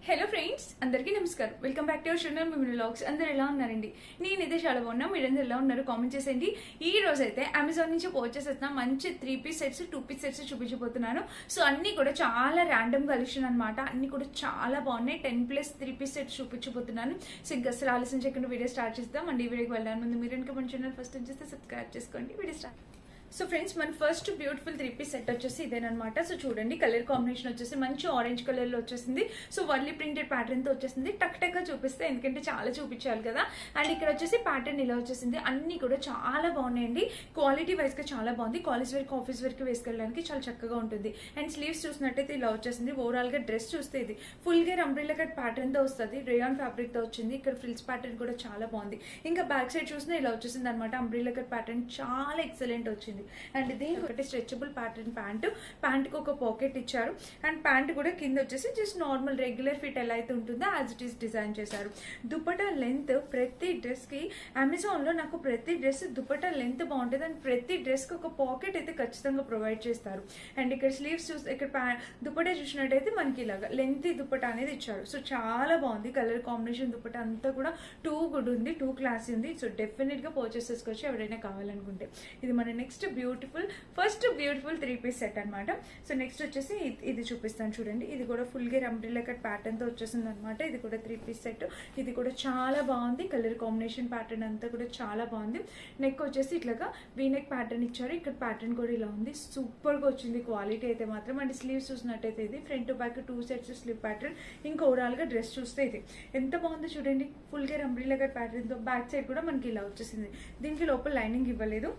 Hello friends, అందరికీ నమస్కారం. Welcome back to our channel మిమిని వ్లాగ్స్. అందరూ ఎలా ఉన్నారండి? నేనైతే చాలా బాగున్నా. మీరందరూ ఎలా ఉన్నారు కామెంట్ చేసేయండి. ఈ రోజు అయితే అమెజాన్ నుంచి పర్చేస్ చేసిన మంచి 3 పీస్ సెట్స్ 2 పీస్ సెట్స్ చూపించబోతున్నాను. సో అన్ని కూడా చాలా ర్యాండమ్ కలెక్షన్ అనమాట. అన్ని కూడా చాలా బాగున్నాయి. 10+ 3 పీస్ సెట్స్ చూపించబోతున్నాను. సో ఇంకా అసలు ఆలస్యం చేయకుండా వీడియో స్టార్ట్ చేద్దాం. అండ్ ఈ వీడియోకి వెళ్ళడానికి ముందు మీరు ఇంకా మన ఛానల్ ఫస్ట్ చేస్తే సబ్స్క్రైబ్ చేసుకోండి. Video start. సో ఫ్రెండ్స్, మన ఫస్ట్ బ్యూటిఫుల్ 3 పీస్ సెట్ వచ్చేసి ఇదేనమాట. సో చూడండి, కలర్ కాంబినేషన్ వచ్చేసి మంచి ఆరెంజ్ కలర్ లో వచ్చేసింది. సో వర్లీ ప్రింటెడ్ ప్యాటర్న్ తో వచ్చేసింది. టక్ టక్ గా చూపిస్తే, ఎందుకంటే చాలా చూపించాలి కదా. అండ్ ఇక్కడ వచ్చేసి ప్యాటర్న్ ఇలా వచ్చేసింది. అన్ని కూడా చాలా బాగున్నాయండి. క్వాలిటీ వైజ్ గా చాలా బాగుంది. కాలేజ్ వేర్ ఆఫీస్ వేర్ కి వేసుకెళ్ళడానికి చాలా చక్కగా ఉంటుంది. అండ్ స్లీవ్స్ చూసినట్టయితే ఇలా వచ్చేసింది. ఓవరాల్ గా డ్రెస్ చూస్తే ఇది full gear umbrella cut pattern తో వస్తుంది. రేయాన్ ఫ్యాబ్రిక్ తో వచ్చింది. ఇక్కడ ఫ్రిల్స్ ప్యాటర్న్ కూడా చాలా బాగుంది. ఇంకా బ్యాక్ సైడ్ చూసినా ఇలా వచ్చేసింది అనమాట. అంబ్రెల్లా కట్ ప్యాటర్న్ చాలా ఎక్సలెంట్ వచ్చింది. అండ్ దీనికి ఒకటి స్ట్రెచబుల్ ప్యాటర్న్ ప్యాంట్ కి ఒక పాకెట్ ఇచ్చారు. అండ్ ప్యాంట్ కూడా కింద వచ్చేసి జస్ట్ నార్మల్ రెగ్యులర్ ఫిట్ ఎలా అయితే ఉంటుందో యాజ్ ఇట్ ఈస్ డిజైన్ చేశారు. దుపట్టా లెంత్ ప్రతి డ్రెస్ కి అమెజాన్ లో నాకు ప్రతి డ్రెస్ దుపట్టా లెంత్ బాగుంటుంది. అండ్ ప్రతి డ్రెస్ కి ఒక పాకెట్ అయితే ఖచ్చితంగా ప్రొవైడ్ చేస్తారు. అండ్ ఇక్కడ స్లీవ్స్ చూస్తే, ఇక్కడ దుపట్టా చూసినట్టయితే మనకి ఇలాగా లెంత్ దుపట్టా అనేది ఇచ్చారు. సో చాలా బాగుంది. కలర్ కాంబినేషన్ దుపట్టా అంతా కూడా టూ గుడ్ ఉంది, టూ క్లాస్ ఉంది. సో డెఫినెట్ గా పర్చేస్ చేసుకోవచ్చు ఎవరైనా కావాలనుకుంటే. ఇది మన next first beautiful 3 piece set అనమాట. సో నెక్స్ట్ వచ్చేసి ఇది చూపిస్తాను చూడండి. ఇది కూడా full gear umbrella cut pattern తో వచ్చేసింది అనమాట. ఇది కూడా 3 పీస్ సెట్. ఇది కూడా చాలా బాగుంది. కలర్ కాంబినేషన్ ప్యాటర్న్ అంతా కూడా చాలా బాగుంది. నెక్ వచ్చేసి ఇట్లాగా వీనెక్ ప్యాటర్న్ ఇచ్చారు. ఇక్కడ ప్యాటర్న్ కూడా ఇలా ఉంది. సూపర్ గా వచ్చింది క్వాలిటీ అయితే మాత్రం. అండ్ స్లీవ్స్ చూసినట్టయితే ఇది front to back 2 sets slew pattern. ఇంకా ఓవరాల్ గా డ్రెస్ చూస్తే ఇది ఎంత బాగుందో చూడండి. Full gear umbrella cut pattern తో బ్యాక్ సైడ్ కూడా మనకి ఇలా వచ్చేసింది. దీనికి లోపల లైనింగ్ ఇవ్వలేదు.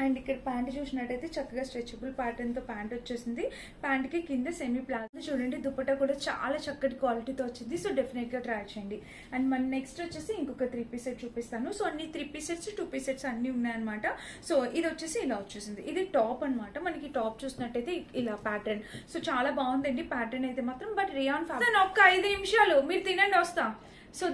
అండ్ ఇక్కడ ప్యాంట్ చూసినట్టయితే చక్కగా స్ట్రెచబుల్ ప్యాటర్న్ తో ప్యాంట్ వచ్చేసింది. ప్యాంట్ కి కింద సెమీ ప్లాజో చూడండి. దుపట్టా కూడా చాలా చక్కటి క్వాలిటీతో వచ్చింది. సో డెఫినెట్ గా ట్రై చేయండి. అండ్ మన నెక్స్ట్ వచ్చేసి ఇంకొక 3 పీస్ సెట్ చూపిస్తాను. సో అన్ని 3 పీస్ సెట్స్ 2 పీస్ సెట్స్ అన్ని ఉన్నాయన్నమాట. సో ఇది వచ్చేసి ఇలా వచ్చేసింది. ఇది టాప్ అనమాట. మనకి టాప్ చూసినట్టయితే ఇలా ప్యాటర్న్. సో చాలా బాగుందండి ప్యాటర్న్ అయితే మాత్రం. But rayon fabric. ఒక్క 5 నిమిషాలు మీరు తినండి, వస్తా. సో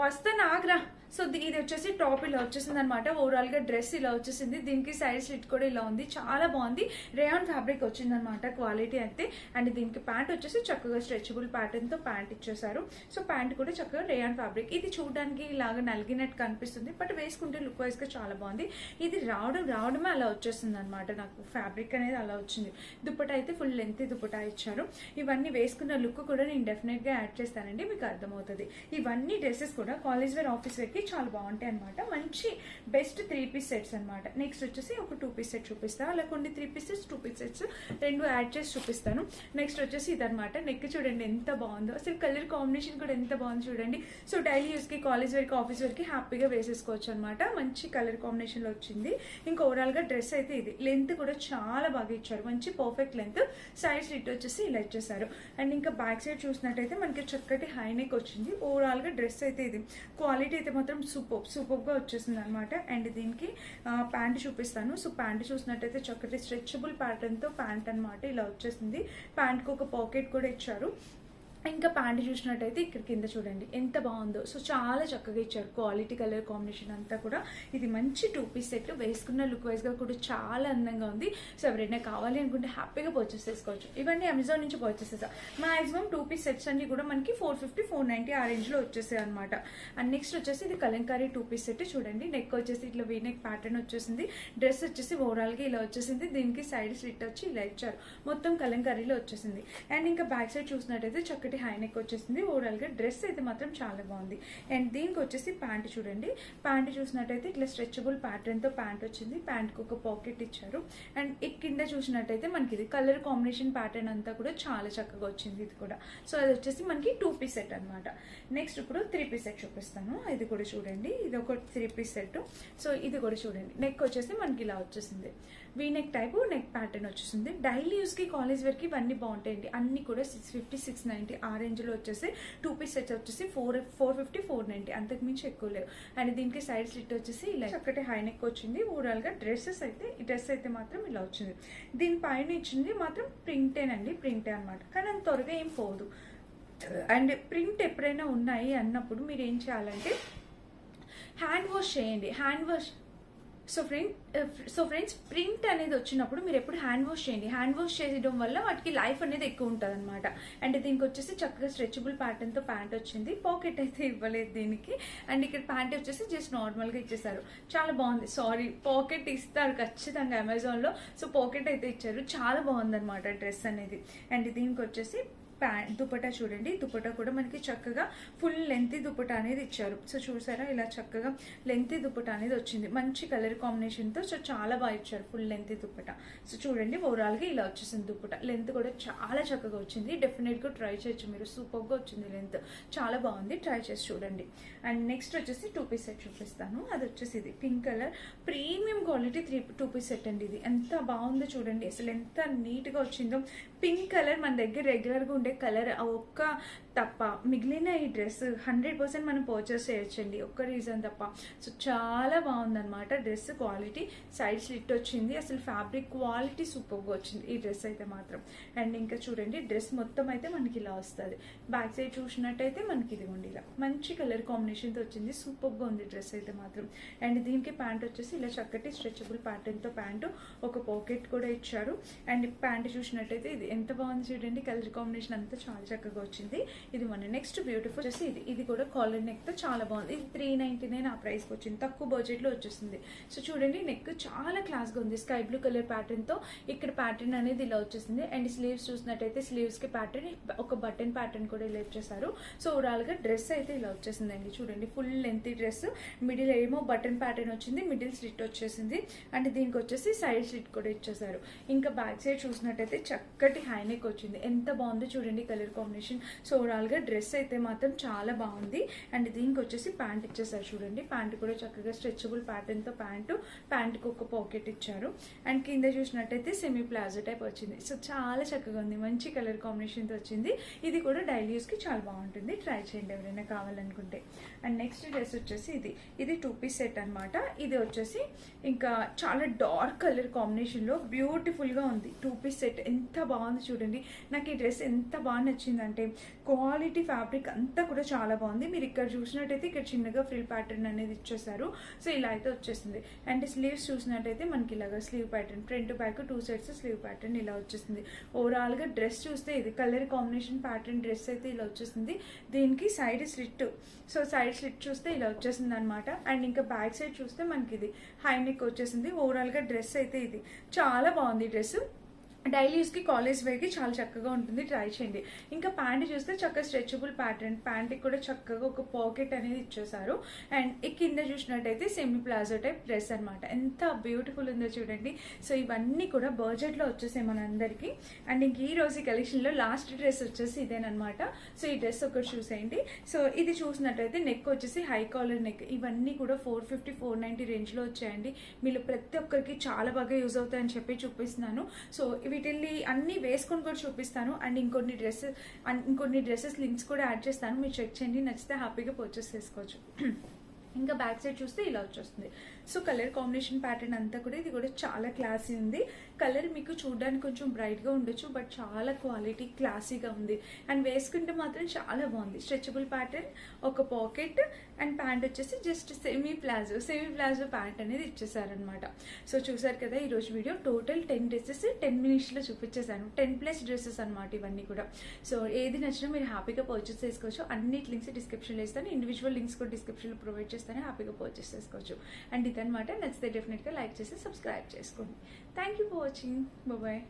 వస్తాను, ఆగ్రా. సో ఇది వచ్చేసి టాప్ ఇలా వచ్చేసింది అనమాట. ఓవరాల్ గా డ్రెస్ ఇలా వచ్చేసింది. దీనికి సైడ్ స్లిట్ కూడా ఇలా ఉంది. చాలా బాగుంది. రేయాన్ ఫ్యాబ్రిక్ వచ్చింది అనమాట క్వాలిటీ అయితే. అండ్ దీనికి ప్యాంట్ వచ్చేసి చక్కగా స్ట్రెచబుల్ ప్యాటర్న్ తో ప్యాంట్ ఇచ్చేసారు. సో ప్యాంట్ కూడా చక్కగా రేయాన్ ఫ్యాబ్రిక్. ఇది చూడడానికి ఇలాగా నలిగినట్టు కనిపిస్తుంది, బట్ వేసుకుంటే లుక్ వైజ్ గా చాలా బాగుంది. ఇది రావడమే అలా వచ్చేసింది అనమాట. నాకు ఫ్యాబ్రిక్ అనేది అలా వచ్చింది. దుపట్టా అయితే ఫుల్ లెంత్ దుపట్టా ఇచ్చారు. ఇవన్నీ వేసుకున్న లుక్ కూడా నేను డెఫినెట్ గా యాడ్ చేస్తానండి, మీకు అర్థమవుతుంది. ఇవన్నీ డ్రెస్సెస్ కూడా కాలేజ్ వేర్ ఆఫీస్ వేర్ చాలా బాగుంటాయి అనమాట. మంచి బెస్ట్ 3 పీస్ సెట్స్ అనమాట. నెక్స్ట్ వచ్చేసి ఒక 2 పీస్ సెట్ చూపిస్తాను. అలా కొన్ని 3 పీసెస్ 2 పీస్ సెట్స్ రెండు యాడ్ చేసి చూపిస్తాను. నెక్స్ట్ వచ్చేసి ఇదనమాట. నెక్ చూడండి ఎంత బాగుందో. అసలు కలర్ కాంబినేషన్ కూడా ఎంత బాగుంది చూడండి. సో డైలీ యూస్ కి కాలేజ్ వేర్ కి ఆఫీస్ వేర్ కి హ్యాపీగా వేసేసుకోవచ్చు అనమాట. మంచి కలర్ కాంబినేషన్ లో వచ్చింది. ఇంకా ఓవరాల్ గా డ్రెస్ అయితే ఇది లెంత్ కూడా చాలా బాగా ఇచ్చారు. మంచి పర్ఫెక్ట్ లెంత్. సైడ్ స్లిట్ వచ్చేసి ఇలా ఇచ్చేసారు. అండ్ ఇంకా బ్యాక్ సైడ్ చూసినట్టయితే మనకి చక్కటి హై నెక్ వచ్చింది. ఓవరాల్ గా డ్రెస్ అయితే ఇది క్వాలిటీ అయితే మాత్రం సూపర్ గా వచ్చేసింది అనమాట. అండ్ దీనికి ప్యాంట్ చూపిస్తాను. సో ప్యాంట్ చూసినట్టయితే చక్కటి స్ట్రెచబుల్ ప్యాటర్న్ తో ప్యాంట్ అనమాట ఇలా వచ్చేసింది. ప్యాంట్ కి ఒక పాకెట్ కూడా ఇచ్చారు. ఇంకా ప్యాంట్ చూసినట్టయితే ఇక్కడ కింద చూడండి ఎంత బాగుందో. సో చాలా చక్కగా ఇచ్చారు. క్వాలిటీ కలర్ కాంబినేషన్ అంతా కూడా. ఇది మంచి 2 పీస్ సెట్. వేసుకున్న లుక్ వైజ్ గా కూడా చాలా అందంగా ఉంది. సో ఎవరైనా కావాలి అనుకుంటే హ్యాపీగా పర్చేస్ చేసుకోవచ్చు. ఇవన్నీ అమెజాన్ నుంచి పర్చేస్ చేసా. మాక్సిమం 2 పీస్ సెట్స్ అన్ని కూడా మనకి 450 490 ఆ రేంజ్ లో వచ్చేసాయి అనమాట. అండ్ నెక్స్ట్ వచ్చేసి ఇది కలంకారీ 2 పీస్ సెట్. చూడండి, నెక్ వచ్చేసి ఇట్లా వీ నెక్ ప్యాటర్న్ వచ్చేసింది. డ్రెస్ వచ్చేసి ఓవరాల్ గా ఇలా వచ్చేసింది. దీనికి సైడ్ స్లిట్ వచ్చి ఇలా ఇచ్చారు. మొత్తం కలంకారీలో వచ్చేసింది. అండ్ ఇంకా బ్యాక్ సైడ్ చూసినట్టయితే చక్కటి హై నెక్ వచ్చేసింది. ఓవరాల్ గా డ్రెస్ అయితే మాత్రం చాలా బాగుంది. అండ్ దీనికి వచ్చేసి ప్యాంట్ చూడండి. ప్యాంట్ చూసినట్టయితే ఇట్లా స్ట్రెచబుల్ ప్యాటర్న్ తో ప్యాంట్ వచ్చింది. ప్యాంట్ కి ఒక పాకెట్ ఇచ్చారు. అండ్ కింద చూసినట్టయితే మనకి ఇది కలర్ కాంబినేషన్ ప్యాటర్న్ అంతా కూడా చాలా చక్కగా వచ్చింది. ఇది కూడా. సో అది వచ్చేసి మనకి 2 పీస్ సెట్ అనమాట. నెక్స్ట్ ఇప్పుడు 3 పీస్ సెట్ చూపిస్తాను. ఇది కూడా చూడండి. ఇది ఒక 3 పీస్ సెట్. సో ఇది కూడా చూడండి. నెక్ వచ్చేసి మనకి ఇలా వచ్చేసింది. V neck type neck pattern వచ్చేసింది. డైలీ యూస్ కి కాలేజ్ వేర్ కి ఇవన్నీ బాగుంటాయండి. అన్ని కూడా 650 690 ఆ రేంజ్ లో వచ్చేసి 2 పీస్ సెట్స్ వచ్చేసి 450 490 అంతకు మించి ఎక్కువ లేవు. అండ్ దీనికి సైడ్ స్లిట్ వచ్చేసి ఇలా చక్కటి హై నెక్ వచ్చింది. ఓవరాల్ గా డ్రెస్ అయితే మాత్రం ఇలా వచ్చింది. దీని పైన ఇచ్చింది మాత్రం ప్రింటేనండి. ప్రింటే అనమాట. కానీ అంత త్వరగా ఏం పోదు. అండ్ ప్రింట్ ఎప్పుడైనా ఉన్నాయి అన్నప్పుడు మీరు ఏం చేయాలంటే హ్యాండ్ వాష్ చేయండి. Hand wash so friends print అనేది వచ్చినప్పుడు మీరు ఎప్పుడు హ్యాండ్ వాష్ చేయండి. హ్యాండ్ వాష్ చేయడం వల్ల వాటికి లైఫ్ అనేది ఎక్కువ ఉంటుంది అనమాట. అండ్ దీనికి వచ్చేసి చక్కగా స్ట్రెచబుల్ ప్యాటర్న్ తో ప్యాంట్ వచ్చింది. పాకెట్ అయితే ఇవ్వలేదు దీనికి. అండ్ ఇక్కడ ప్యాంట్ వచ్చేసి జస్ట్ నార్మల్ గా ఇచ్చేసారు. చాలా బాగుంది. సారీ, పాకెట్ ఇస్తారు ఖచ్చితంగా అమెజాన్ లో. సో పాకెట్ అయితే ఇచ్చారు. చాలా బాగుంది అనమాట డ్రెస్ అనేది. అండ్ దీనికి వచ్చేసి దుపట్టా చూడండి. దుపట్టా కూడా మనకి చక్కగా ఫుల్ లెంత్ దుపట్టా అనేది ఇచ్చారు. సో చూసారా, ఇలా చక్కగా లెంత్ దుపట్టా అనేది వచ్చింది. మంచి కలర్ కాంబినేషన్ తో. సో చాలా బాగా ఇచ్చారు ఫుల్ లెంత్ దుపట్టా. సో చూడండి, ఓవరాల్ గా ఇలా వచ్చేసింది దుపట్టా. లెంత్ కూడా చాలా చక్కగా వచ్చింది. డెఫినెట్ గా ట్రై చేయొచ్చు మీరు. సూపర్ గా వచ్చింది లెంత్. చాలా బాగుంది. ట్రై చేసి చూడండి. అండ్ నెక్స్ట్ వచ్చేసి 2 పీస్ సెట్ చూపిస్తాను. అది వచ్చేసి ఇది pink colour premium quality 2 piece set అండి. ఇది ఎంత బాగుందో చూడండి. అసలు ఎంత నీట్ గా వచ్చిందో. పింక్ కలర్ మన దగ్గర రెగ్యులర్ గా ఉండే కలర్ ఒక్క తప్ప మిగిలిన ఈ డ్రెస్ 100% మనం పర్చేస్ చేయొచ్చండి. ఒక్క రీజన్ తప్ప. సో చాలా బాగుందన్నమాట డ్రెస్ క్వాలిటీ. సైడ్ స్లిట్ వచ్చింది. అసలు ఫ్యాబ్రిక్ క్వాలిటీ సూపర్గా వచ్చింది ఈ డ్రెస్ అయితే మాత్రం. అండ్ ఇంకా చూడండి, డ్రెస్ మొత్తం అయితే మనకి ఇలా వస్తుంది. బ్యాక్ సైడ్ చూసినట్టయితే మనకి ఇదిగోండి ఇలా మంచి కలర్ కాంబినేషన్తో వచ్చింది. సూపర్గా ఉంది డ్రెస్ అయితే మాత్రం. అండ్ దీనికి ప్యాంట్ వచ్చేసి ఇలా చక్కటి స్ట్రెచబుల్ ప్యాటర్న్తో ప్యాంటు, ఒక పాకెట్ కూడా ఇచ్చారు. అండ్ ప్యాంట్ చూసినట్టయితే ఇది ఎంత బాగుంది చూడండి. కలర్ కాంబినేషన్ అంతా చాలా చక్కగా వచ్చింది. ఇది మన నెక్స్ట్ బ్యూటిఫుల్ వచ్చేసి ఇది కూడా కాలర్ నెక్ తో చాలా బాగుంది. ఇది 399 ఆ ప్రైస్ కి వచ్చింది. తక్కువ బడ్జెట్ లో వచ్చేసింది. సో చూడండి, నెక్ చాలా క్లాస్ గా ఉంది. స్కై బ్లూ కలర్ ప్యాటర్న్ తో ఇక్కడ ప్యాటర్న్ అనేది ఇలా వచ్చేసింది. అండ్ స్లీవ్స్ చూసినట్టయితే స్లీవ్స్ కి ప్యాటర్న్, ఒక బటన్ ప్యాటర్న్ కూడా ఇలా ఇచ్చేసారు. సో ఓవరాల్ గా డ్రెస్ అయితే ఇలా వచ్చేసిందండి. చూడండి, ఫుల్ లెంత్ డ్రెస్. మిడిల్ ఏమో బటన్ ప్యాటర్న్ వచ్చింది, మిడిల్ స్లిట్ వచ్చేసింది. అండ్ దీనికి వచ్చేసి సైడ్ స్లిట్ కూడా ఇచ్చేసారు. ఇంకా బ్యాక్ సైడ్ చూసినట్టయితే చక్కటి హై నెక్ వచ్చింది. ఎంత బాగుందో చూడండి కలర్ కాంబినేషన్. సో ఓవరాల్ గా డ్రెస్ అయితే మాత్రం చాలా బాగుంది. అండ్ దీనికి వచ్చేసి ప్యాంట్ ఇచ్చేసారు చూడండి. ప్యాంట్ కూడా చక్కగా స్ట్రెచబుల్ ప్యాటర్న్ తో ప్యాంట్కి ఒక పాకెట్ ఇచ్చారు. అండ్ కింద చూసినట్టయితే సెమీ ప్లాజో టైప్ వచ్చింది. సో చాలా చక్కగా ఉంది. మంచి కలర్ కాంబినేషన్ తో వచ్చింది. ఇది కూడా డైలీ యూస్ కి చాలా బాగుంటుంది. ట్రై చేయండి ఎవరైనా కావాలనుకుంటే. అండ్ నెక్స్ట్ డ్రెస్ వచ్చేసి ఇది 2 పీస్ సెట్ అనమాట. ఇది వచ్చేసి ఇంకా చాలా డార్క్ కలర్ కాంబినేషన్ లో బ్యూటిఫుల్ గా ఉంది. 2 పీస్ సెట్ ఎంత బాగుంది చూడండి. నాకు ఈ డ్రెస్ ఎంత బాగా నచ్చిందంటే క్వాలిటీ, ఫ్యాబ్రిక్ అంతా కూడా చాలా బాగుంది. మీరు ఇక్కడ చూసినట్టయితే ఇక్కడ చిన్నగా ఫ్రిల్ ప్యాటర్న్ అనేది ఇచ్చేసారు. సో ఇలా అయితే వచ్చేసింది. అండ్ స్లీవ్స్ చూసినట్టయితే మనకి ఇలాగా slew pattern, front back 2 sides slew pattern ఇలా వచ్చేసింది. ఓవరాల్ గా డ్రెస్ చూస్తే ఇది కలర్ కాంబినేషన్ ప్యాటర్న్ డ్రెస్ అయితే ఇలా వచ్చేసింది. దీనికి side slit, so side slit చూస్తే ఇలా వచ్చేసింది అనమాట. అండ్ ఇంకా బ్యాక్ సైడ్ చూస్తే మనకి ఇది హై నెక్ వచ్చేసింది. ఓవరాల్ గా డ్రెస్ అయితే ఇది చాలా బాగుంది. డ్రెస్ డైలీ యూస్ కి, కాలేజ్ వేర్ కి చాలా చక్కగా ఉంటుంది. ట్రై చేయండి. ఇంకా ప్యాంట్ చూస్తే చక్కగా స్ట్రెచబుల్ ప్యాటర్న్, ప్యాంట్ కి కూడా చక్కగా ఒక పాకెట్ అనేది ఇచ్చేసారు. అండ్ కింద చూసినట్టయితే సెమీ ప్లాజో టైప్ డ్రెస్ అనమాట. ఎంత బ్యూటిఫుల్ ఉందో చూడండి. సో ఇవన్నీ కూడా బడ్జెట్ లో వచ్చేసాయి మనందరికి. అండ్ ఇంక ఈ రోజు కలెక్షన్ లో లాస్ట్ డ్రెస్ వచ్చేసి ఇదేనమాట. సో ఈ డ్రెస్ ఒకటి చూసేయండి. సో ఇది చూసినట్టయితే నెక్ వచ్చేసి హై కాలర్ నెక్. ఇవన్నీ కూడా 450, 490 రేంజ్ లో వచ్చాయండి. మీరు ప్రతి ఒక్కరికి చాలా బాగా యూజ్ అవుతాయని చెప్పి చూపిస్తున్నాను. సో వీటిల్ని అన్ని వేసుకొని కూడా చూపిస్తాను. అండ్ ఇంకొన్ని డ్రెస్సెస్ లింక్స్ కూడా యాడ్ చేస్తాను. మీరు చెక్ చేయండి. నచ్చితే హ్యాపీగా పర్చేస్ చేసుకోవచ్చు. ఇంకా బ్యాక్ సైడ్ చూస్తే ఇలా వచ్చేస్తుంది. సో కలర్ కాంబినేషన్ ప్యాటర్న్ అంతా కూడా ఇది కూడా చాలా క్లాసీ ఉంది. కలర్ మీకు చూడడానికి కొంచెం బ్రైట్ గా ఉండొచ్చు, బట్ చాలా క్వాలిటీ క్లాసీగా ఉంది. అండ్ వేసుకుంటే మాత్రం చాలా బాగుంది. స్ట్రెచబుల్ ప్యాటర్న్, ఒక పాకెట్. అండ్ ప్యాంట్ వచ్చేసి జస్ట్ సెమీ ప్లాజో ప్యాంట్ అనేది ఇచ్చేసారనమాట. సో చూసారు కదా ఈ రోజు వీడియో. టోటల్ 10 డ్రెస్సెస్ 10 మినిట్స్ లో చూపించేసాను. 10+ డ్రెస్సెస్ అనమాట ఇవన్నీ కూడా. సో ఏది నచ్చినా మీరు హ్యాపీగా పర్చేస్ చేసుకోవచ్చు. అన్నిటి లింక్స్ డిస్క్రిప్షన్ లో ఇస్తాను. ఇండివిజువల్ లింక్స్ కూడా డిస్క్రిప్షన్ లో ప్రొవైడ్ చేస్తాను. హ్యాపీగా పర్చేస్ చేసుకోవచ్చు. అండ్ ఇదనమాట. నచ్చితే డెఫినెట్ గా లైక్ చేసి సబ్స్క్రైబ్ చేసుకోండి. Thank you for watching. Bye.